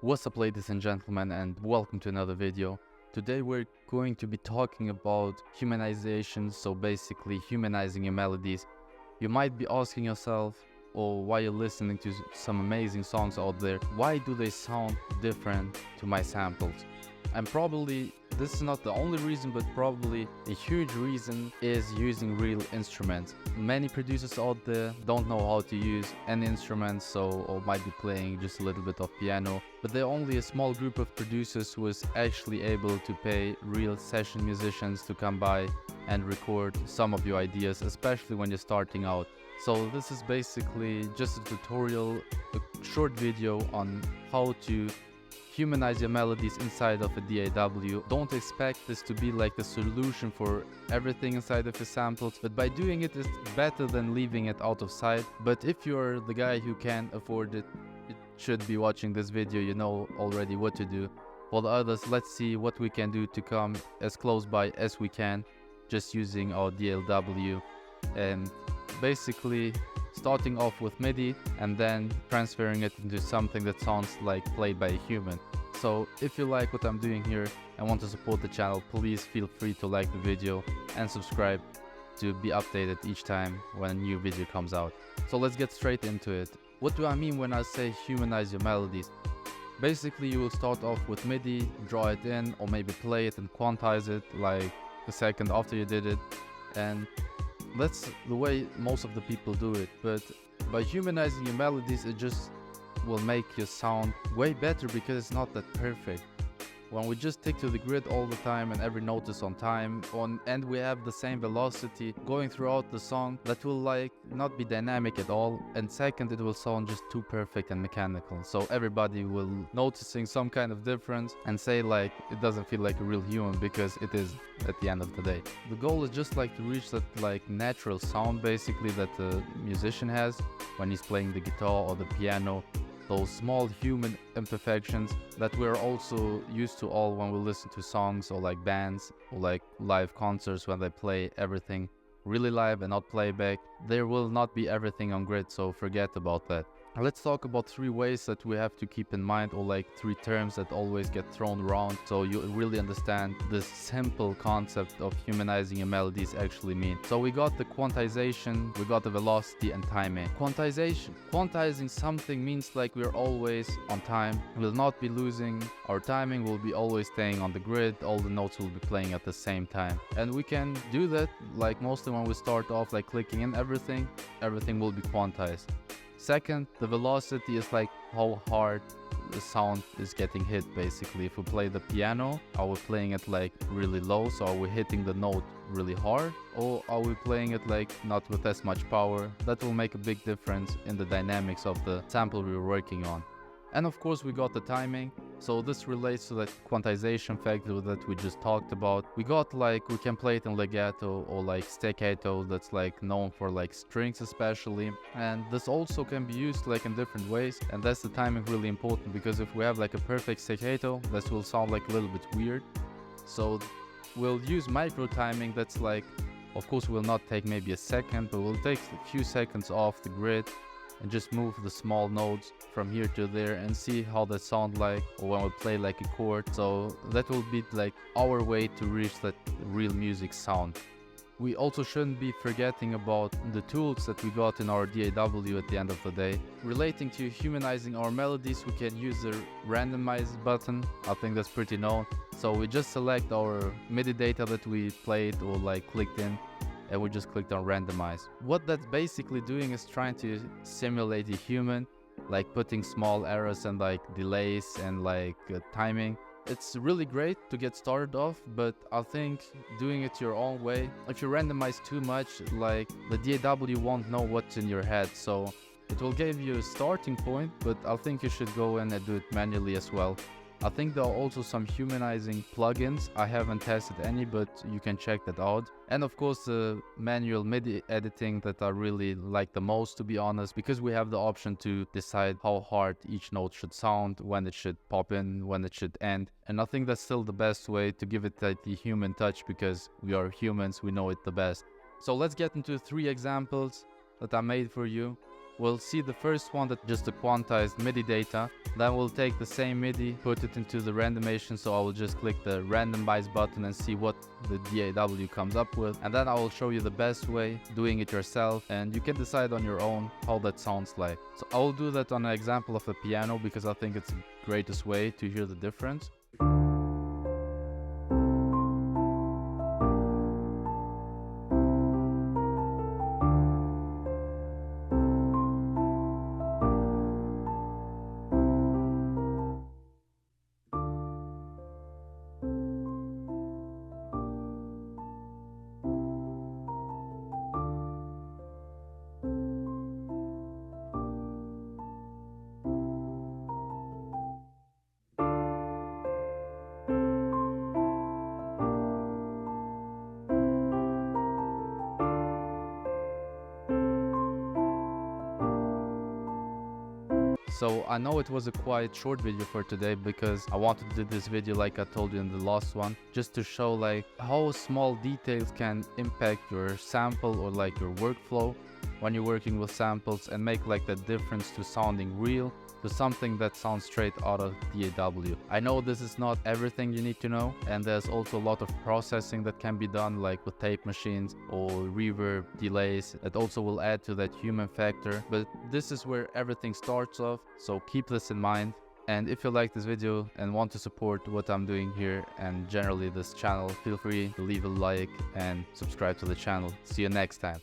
What's up, ladies and gentlemen, and welcome to another video. Today we're going to be talking about humanization, so basically humanizing your melodies. You might be asking yourself, or while you're listening to some amazing songs out there, why do they sound different to my samples? And probably this is not the only reason, but probably a huge reason is using real instruments. Many producers out there don't know how to use any instruments, or might be playing just a little bit of piano, but there are only a small group of producers who is actually able to pay real session musicians to come by and record some of your ideas, especially when you're starting out. So this is basically just a tutorial, a short video on how to humanize your melodies inside of a DAW. Don't expect this to be like the solution for everything inside of your samples, but by doing it, it's better than leaving it out of sight. But if you're the guy who can afford it, you should be watching this video. You know already what to do. For the others, let's see what we can do to come as close by as we can, just using our DAW, and basically starting off with MIDI and then transferring it into something that sounds like played by a human. So if you like what I'm doing here and want to support the channel, please feel free to like the video and subscribe to be updated each time when a new video comes out. So let's get straight into it. What do I mean when I say humanize your melodies? Basically, you will start off with MIDI, draw it in, or maybe play it and quantize it like a second after you did it, and that's the way most of the people do it. But by humanizing your melodies, it just will make your sound way better because it's not that perfect. When we just stick to the grid all the time and every note is on time and we have the same velocity going throughout the song, that will like not be dynamic at all, and second, it will sound just too perfect and mechanical. So everybody will noticing some kind of difference and say like it doesn't feel like a real human, because it is at the end of the day. The goal is just like to reach that like natural sound basically that the musician has when he's playing the guitar or the piano. Those small human imperfections that we're also used to all when we listen to songs or like bands or like live concerts when they play everything really live and not playback. There will not be everything on grid, so forget about that. Let's talk about 3 ways that we have to keep in mind, or like 3 terms that always get thrown around, so you really understand this simple concept of humanizing your melodies actually mean. So we got the quantization, we got the velocity and timing. Quantizing something means like we're always on time, we'll not be losing our timing, we'll be always staying on the grid, all the notes will be playing at the same time. And we can do that like mostly when we start off like clicking in everything will be quantized. Second, the velocity is like how hard the sound is getting hit basically. If we play the piano, are we playing it like really low, so are we hitting the note really hard, or are we playing it like not with as much power? That will make a big difference in the dynamics of the sample we were working on. And of course we got the timing, so this relates to that quantization factor that we just talked about. We got like, we can play it in legato or like staccato, that's like known for like strings especially, and this also can be used like in different ways, and that's the timing really important, because if we have like a perfect staccato, this will sound like a little bit weird. So we'll use micro timing, that's like, of course we'll not take maybe a second, but we'll take a few seconds off the grid and just move the small notes from here to there and see how they sound like, or when we play like a chord. So that will be like our way to reach that real music sound. We also shouldn't be forgetting about the tools that we got in our DAW at the end of the day. Relating to humanizing our melodies, we can use the randomize button. I think that's pretty known. So we just select our MIDI data that we played or like clicked in, and we just clicked on randomize. What that's basically doing is trying to simulate a human, like putting small errors and like delays and like timing. It's really great to get started off, but I think doing it your own way, if you randomize too much, like the DAW won't know what's in your head, so it will give you a starting point, but I think you should go in and do it manually as well. I think there are also some humanizing plugins. I haven't tested any, but you can check that out. And of course the manual MIDI editing that I really like the most, to be honest, because we have the option to decide how hard each note should sound, when it should pop in, when it should end. And I think that's still the best way to give it that the human touch, because we are humans, we know it the best. So let's get into 3 examples that I made for you. we'll see the first one that just the quantized MIDI data. Then we'll take the same MIDI, put it into the randomization, so I will just click the randomize button and see what the DAW comes up with. And then I will show you the best way, doing it yourself, and you can decide on your own how that sounds like. So I will do that on an example of the piano because I think it's the greatest way to hear the difference. So I know it was a quite short video for today because I wanted to do this video like I told you in the last one, just to show like how small details can impact your sample or like your workflow when you're working with samples, and make like the difference to sounding real to something that sounds straight out of DAW. I know this is not everything you need to know, and there's also a lot of processing that can be done like with tape machines or reverb delays that also will add to that human factor, but this is where everything starts off, so keep this in mind. And if you like this video and want to support what I'm doing here and generally this channel, feel free to leave a like and subscribe to the channel. See you next time.